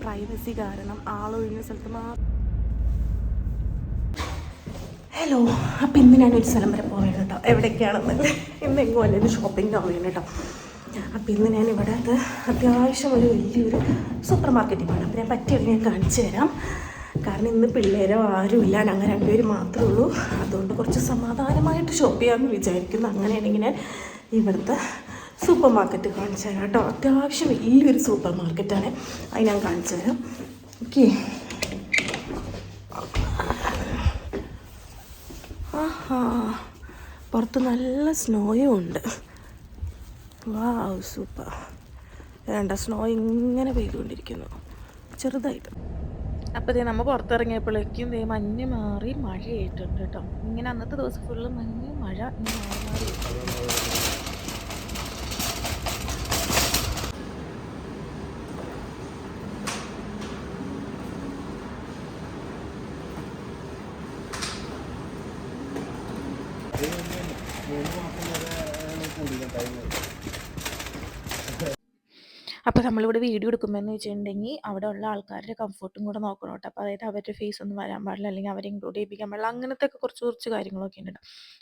Privacy കാരണം ആളൊഴിഞ്ഞ സ്ഥലത്ത് മാത്രം. ഹലോ, അപ്പം ഇന്ന് ഞാനൊരു സ്ഥലം വരെ പോവുകയാണ് കേട്ടോ. എവിടേക്കാണെന്ന് ഇന്ന് എങ്ങുമല്ല, ഇത് ഷോപ്പിംഗ് പോവുകയാണ് കേട്ടോ. അപ്പം ഇന്ന് ഞാൻ ഇവിടെ അത്യാവശ്യം ഒരു വലിയൊരു സൂപ്പർ മാർക്കറ്റിൽ പോകണം. അപ്പം ഞാൻ പറ്റിയത് ഞാൻ കാണിച്ചു തരാം. കാരണം ഇന്ന് പിള്ളേരോ ആരുമില്ല, ഞങ്ങൾ രണ്ടുപേര് മാത്രമേ ഉള്ളൂ. അതുകൊണ്ട് കുറച്ച് സമാധാനമായിട്ട് ഷോപ്പ് ചെയ്യാമെന്ന് വിചാരിക്കുന്നു. അങ്ങനെയാണെങ്കിൽ ഞാൻ ഇവിടുത്തെ സൂപ്പർ മാർക്കറ്റ് കാണിച്ചു തരാം കേട്ടോ. അത്യാവശ്യം വലിയൊരു സൂപ്പർ മാർക്കറ്റാണ്, അത് ഞാൻ കാണിച്ചു തരാം. ഓക്കെ. ആഹാ, പുറത്ത് നല്ല സ്നോയും ഉണ്ട്. വാവ്, സൂപ്പർ. വേണ്ട, സ്നോ ഇങ്ങനെ പെയ്തുകൊണ്ടിരിക്കുന്നു ചെറുതായിട്ട്. അപ്പോൾ നമ്മൾ പുറത്തിറങ്ങിയപ്പോഴേക്കും മഞ്ഞ് മാറി മഴയായിട്ടുണ്ട് കേട്ടോ. ഇങ്ങനെ അന്നത്തെ ദിവസം ഫുള്ള് മഞ്ഞ് മഴ ഇങ്ങനെ മാറി മാറി. അപ്പോൾ നമ്മളിവിടെ വീഡിയോ എടുക്കുമ്പോഴെന്ന് വെച്ചിട്ടുണ്ടെങ്കിൽ അവിടെ ഉള്ള ആൾക്കാരുടെ കംഫർട്ടും കൂടെ നോക്കണം കേട്ടോ. അപ്പോൾ അതായത് അവരുടെ ഫേസ് ഒന്നും വരാൻ പാടില്ല, അല്ലെങ്കിൽ അവരെ ഇൻക്ലൂഡ് ചെയ്യിപ്പിക്കാൻ പാടില്ല, അങ്ങനത്തെ ഒക്കെ കുറച്ച് കാര്യങ്ങളൊക്കെ ഉണ്ട്.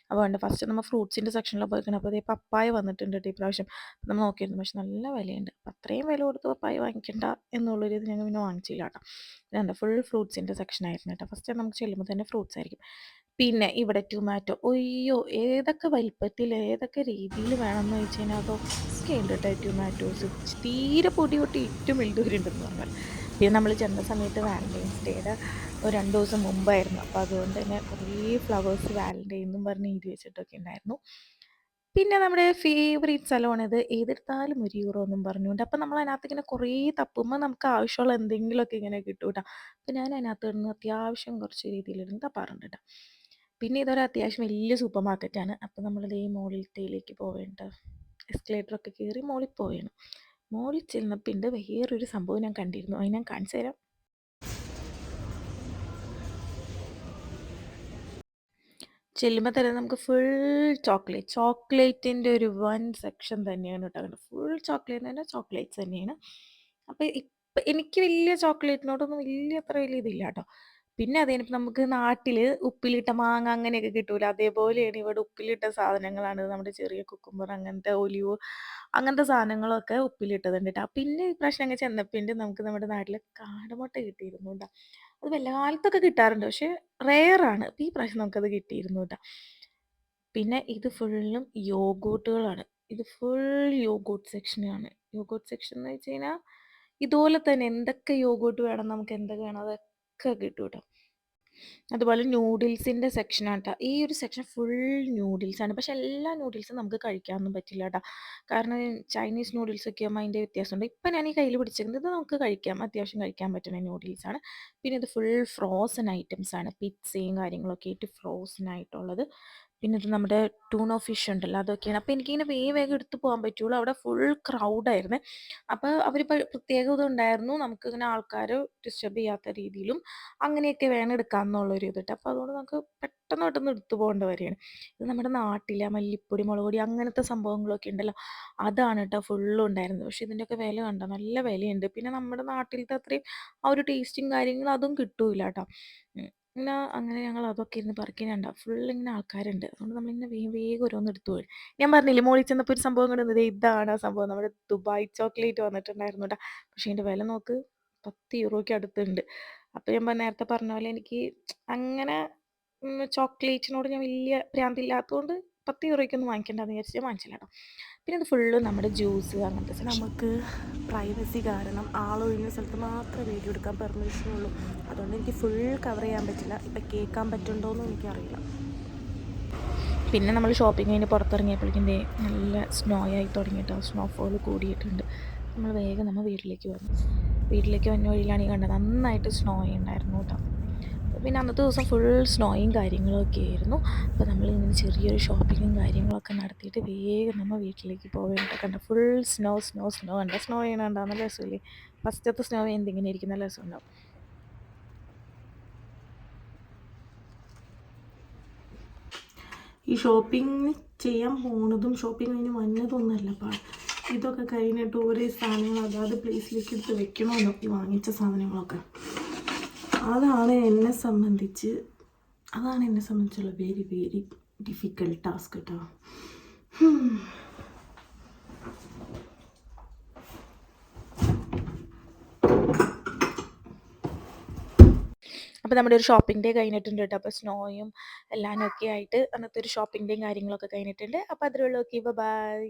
അപ്പോൾ ഉണ്ട് ഫസ്റ്റ് നമ്മൾ ഫ്രൂട്ട്സിൻ്റെ സെക്ഷനിൽ പോയിക്കണം. അപ്പോൾ അതേ പപ്പായ വന്നിട്ടുണ്ട് കേട്ടോ ഇപ്രാവശ്യം. നമ്മൾ നോക്കിയിരുന്നു, പക്ഷെ നല്ല വിലയുണ്ട്. അപ്പോൾ അത്രയും വില കൊടുത്ത് പപ്പായ വാങ്ങിക്കണ്ട എന്നുള്ളൊരു ഇത് ഞങ്ങൾ പിന്നെ വാങ്ങിച്ചില്ല കേട്ടോ. ഇതുണ്ട്, ഫുൾ ഫ്രൂട്ട്സിൻ്റെ സെക്ഷൻ ആയിരുന്നു കേട്ടോ. ഫസ്റ്റ് നമുക്ക് ചെല്ലുമ്പോൾ തന്നെ ഫ്രൂട്ട്സ് ആയിരിക്കും. പിന്നെ ഇവിടെ ടൊമാറ്റോ, ഒയ്യോ, ഏതൊക്കെ വലിപ്പത്തിൽ ഏതൊക്കെ രീതിയിൽ വേണമെന്ന് വെച്ച് കഴിഞ്ഞാൽ അതൊക്കെ ഉണ്ട് കേട്ടോ. ടൊമാറ്റോസ് തീരെ പൊടി പൊട്ടി ഏറ്റവും വലുതുവരുണ്ടെന്ന് പറഞ്ഞാൽ. പിന്നെ നമ്മൾ ചെന്ന സമയത്ത് വാലൻറ്റൈൻസ് ഡേയുടെ ഒരു 2 ദിവസം മുമ്പായിരുന്നു. അപ്പോൾ അതുകൊണ്ട് തന്നെ കുറേ ഫ്ലവേഴ്സ് വാലൻറ്റൈൻ എന്നും പറഞ്ഞ് എഴുതി വെച്ചിട്ടൊക്കെ ഉണ്ടായിരുന്നു. പിന്നെ നമ്മുടെ ഫേവറേറ്റ് സ്ഥലമാണിത്, ഏതെടുത്താലും €1 എന്നും പറഞ്ഞുകൊണ്ട്. അപ്പം നമ്മൾ അതിനകത്ത് ഇങ്ങനെ കുറേ തപ്പുമ്പോൾ നമുക്ക് ആവശ്യമുള്ള എന്തെങ്കിലുമൊക്കെ ഇങ്ങനെ കിട്ടും കേട്ടോ. അപ്പം ഞാൻ അതിനകത്ത് നിന്ന് അത്യാവശ്യം കുറച്ച് രീതിയിലിരുന്ന് തപ്പാറുണ്ട് കേട്ടോ. പിന്നെ ഇതൊരു അത്യാവശ്യം വലിയ സൂപ്പർ മാർക്കറ്റാണ്. അപ്പോൾ നമ്മളിത് ഈ മുകളിലത്തേലേക്ക് പോവേണ്ട എസ്കലേറ്ററൊക്കെ കയറി മുകളിൽ പോവുകയാണ്. മുകളിൽ ചെന്നപ്പോൾ ഉണ്ട് വേറൊരു സംഭവം ഞാൻ കണ്ടിരുന്നു, അത് ഞാൻ കാണിച്ചു തരാം. ചെല്ലുമ്പോൾ തന്നെ നമുക്ക് ഫുൾ ചോക്ലേറ്റിൻ്റെ ഒരു വൻ സെക്ഷൻ തന്നെയാണ് കേട്ടോ. അങ്ങനെ ഫുൾ ചോക്ലേറ്റ് തന്നെ, ചോക്ലേറ്റ്സ് തന്നെയാണ്. അപ്പോൾ ഇപ്പം എനിക്ക് വലിയ ചോക്ലേറ്റിനോടൊന്നും അത്ര വലിയ ഇതില്ല കേട്ടോ. പിന്നെ അത് കഴിഞ്ഞപ്പോൾ നമുക്ക് നാട്ടിൽ ഉപ്പിലിട്ട മാങ്ങ അങ്ങനെയൊക്കെ കിട്ടൂല, അതേപോലെയാണ് ഇവിടെ ഉപ്പിലിട്ട സാധനങ്ങളാണ്. നമ്മുടെ ചെറിയ കുക്കുംബർ, അങ്ങനത്തെ ഒലിവ്, അങ്ങനത്തെ സാധനങ്ങളൊക്കെ ഉപ്പിലിട്ടതുണ്ട് കേട്ടോ. പിന്നെ ഇപ്രാവശ്യം അങ്ങ് ചെന്നപ്പോൾ നമുക്ക് നമ്മുടെ നാട്ടിൽ കാടമുട്ട കിട്ടിയിരുന്നു കേട്ടോ. അത് വല്ല കാലത്തൊക്കെ കിട്ടാറുണ്ട്, പക്ഷേ റെയറാണ്. അപ്പോൾ ഈ പ്രാവശ്യം നമുക്കത് കിട്ടിയിരുന്നു കേട്ടോ. പിന്നെ ഇത് ഫുള്ളും യോഗോട്ടുകളാണ്. ഇത് ഫുൾ യോഗോട്ട് സെക്ഷനാണ്. യോഗോട്ട് സെക്ഷൻ എന്ന് വെച്ച് കഴിഞ്ഞാൽ ഇതുപോലെ തന്നെ എന്തൊക്കെ യോഗോട്ട് വേണം, നമുക്ക് എന്തൊക്കെ വേണം അതൊക്കെ കിട്ടും കേട്ടോ. അതുപോലെ നൂഡിൽസിൻ്റെ സെക്ഷനാണ് കേട്ടോ. ഈ ഒരു സെക്ഷൻ ഫുൾ നൂഡിൽസാണ്. പക്ഷെ എല്ലാ നൂഡിൽസും നമുക്ക് കഴിക്കാനൊന്നും പറ്റില്ല കേട്ടോ. കാരണം ചൈനീസ് നൂഡിൽസൊക്കെ ആകുമ്പോൾ അതിൻ്റെ വ്യത്യാസമുണ്ട്. ഇപ്പം ഞാൻ ഈ കയ്യിൽ പിടിച്ചിരിക്കുന്നത് ഇത് നമുക്ക് കഴിക്കാം, അത്യാവശ്യം കഴിക്കാൻ പറ്റുന്ന നൂഡിൽസാണ്. പിന്നെ ഇത് ഫുൾ ഫ്രോസൺ ഐറ്റംസാണ്, പിzzയും കാര്യങ്ങളൊക്കെ ആയിട്ട് ഫ്രോസൺ ആയിട്ടുള്ളത്. പിന്നെ ഇത് നമ്മുടെ ടൂണോ ഫിഷ് ഉണ്ടല്ലോ, അതൊക്കെയാണ്. അപ്പോൾ എനിക്കിങ്ങനെ വേഗം എടുത്ത് പോകാൻ പറ്റുള്ളൂ. അവിടെ ഫുൾ ക്രൗഡായിരുന്നു. അപ്പോൾ അവർ പ്രത്യേകം ഇതുണ്ടായിരുന്നു, നമുക്കിങ്ങനെ ആൾക്കാർ ഡിസ്റ്റർബ് ചെയ്യാത്ത രീതിയിലും അങ്ങനെയൊക്കെ വേണം എടുക്കാമെന്നുള്ളൊരു ഇതിട്ട്. അപ്പോൾ അതുകൊണ്ട് നമുക്ക് പെട്ടെന്ന് എടുത്തു പോകേണ്ട വരികയാണ്. ഇത് നമ്മുടെ നാട്ടിലെ മല്ലിപ്പൊടി, മുളക് പൊടി, അങ്ങനത്തെ സംഭവങ്ങളൊക്കെ ഉണ്ടല്ലോ, അതാണ് കേട്ടോ ഫുള്ളും ഉണ്ടായിരുന്നത്. പക്ഷേ ഇതിൻ്റെയൊക്കെ വില കണ്ടോ, നല്ല വിലയുണ്ട്. പിന്നെ നമ്മുടെ നാട്ടിലത്തെ അത്രയും ആ ഒരു ടേസ്റ്റും കാര്യങ്ങളും അതും കിട്ടൂല കേട്ടോ. പിന്നെ അങ്ങനെ ഞങ്ങൾ അതൊക്കെ ഇരുന്ന് പറിക്കാനുണ്ടാവും. ഫുള്ളിങ്ങനെ ആൾക്കാരുണ്ട്. അതുകൊണ്ട് നമ്മളിങ്ങനെ വേഗം ഓരോന്ന് എടുത്തു പോയി. ഞാൻ പറഞ്ഞില്ലേ മുകളിൽ ചെന്നപ്പോൾ ഒരു സംഭവം കണ്ടത്, ഇതാണ് ആ സംഭവം. നമ്മുടെ ദുബായ് ചോക്ലേറ്റ് വന്നിട്ടുണ്ടായിരുന്നു കേട്ടോ. പക്ഷേ ഇതിൻ്റെ വില നോക്ക്, €10 അടുത്തുണ്ട്. അപ്പോൾ ഞാൻ നേരത്തെ പറഞ്ഞ പോലെ എനിക്ക് അങ്ങനെ ചോക്ലേറ്റിനോട് ഞാൻ വലിയ ഭ്രാന്തില്ലാത്തതുകൊണ്ട് €10 വാങ്ങിക്കേണ്ടതെന്ന് വിചാരിച്ച് ഞാൻ വാങ്ങിച്ചില്ല കേട്ടോ. പിന്നെ ഇത് ഫുള്ള് നമ്മുടെ ജ്യൂസ് അങ്ങനത്തെ സെക്ഷൻ. നമുക്ക് പ്രൈവസി കാരണം ആളൊഴിഞ്ഞ സ്ഥലത്ത് മാത്രമേ വീഡിയോ എടുക്കാൻ പെർമിഷനുള്ളൂ. അതുകൊണ്ട് എനിക്ക് ഫുൾ കവർ ചെയ്യാൻ പറ്റില്ല. ഇപ്പം കേൾക്കാൻ പറ്റുന്നുണ്ടോയെന്നും എനിക്കറിയില്ല. പിന്നെ നമ്മൾ ഷോപ്പിംഗ് കഴിഞ്ഞ് പുറത്തിറങ്ങിയപ്പോഴേക്കും നല്ല സ്നോ ആയി തുടങ്ങിയിട്ടോ. സ്നോഫോൾ കൂടിയിട്ടുണ്ട്. നമ്മൾ വേഗം വീട്ടിലേക്ക് വന്നു. വീട്ടിലേക്ക് വന്ന വഴിയിലാണ് ഈ കണ്ടത്, നന്നായിട്ട് സ്നോ ഉണ്ടായിരുന്നു കേട്ടോ. പിന്നെ അന്നത്തെ ദിവസം ഫുൾ സ്നോയും കാര്യങ്ങളൊക്കെ ആയിരുന്നു. അപ്പോൾ നമ്മളിങ്ങനെ ചെറിയൊരു ഷോപ്പിങ്ങും കാര്യങ്ങളൊക്കെ നടത്തിയിട്ട് വേഗം നമ്മൾ വീട്ടിലേക്ക് പോവേണ്ട. കണ്ട ഫുൾ സ്നോ കണ്ട സ്നോ ചെയ്യണുണ്ടോ, നല്ല രസമില്ലേ? ഫസ്റ്റത്തെ സ്നോ എന്തിങ്ങനെ ഇരിക്കുന്ന നല്ല രസമുണ്ടാവും. ഈ ഷോപ്പിംഗ് ചെയ്യാൻ പോണതും ഷോപ്പിംഗ് കഴിഞ്ഞ് വന്നതൊന്നുമല്ല പാട്. ഇതൊക്കെ കഴിഞ്ഞിട്ട് ഓരോ സാധനങ്ങൾ അതാത് പ്ലേസിലേക്ക് എടുത്ത് വെക്കണമല്ലോ, ഈ വാങ്ങിച്ച സാധനങ്ങളൊക്കെ. അതാണ് എന്നെ സംബന്ധിച്ചുള്ള വെരി വെരി ഡിഫിക്കൽട്ട് ടാസ്ക് കേട്ടോ. അപ്പോൾ നമ്മുടെ ഒരു ഷോപ്പിംഗ് ഡേ കഴിഞ്ഞിട്ടുണ്ട് കേട്ടോ. അപ്പോൾ സ്നോയും എല്ലാം ഒക്കെ ആയിട്ട് അന്നത്തെ ഒരു ഷോപ്പിംഗ് ഡേയും കാര്യങ്ങളൊക്കെ കഴിഞ്ഞിട്ടുണ്ട്. അപ്പോൾ അതിലുള്ള ഓക്കെ ബൈ.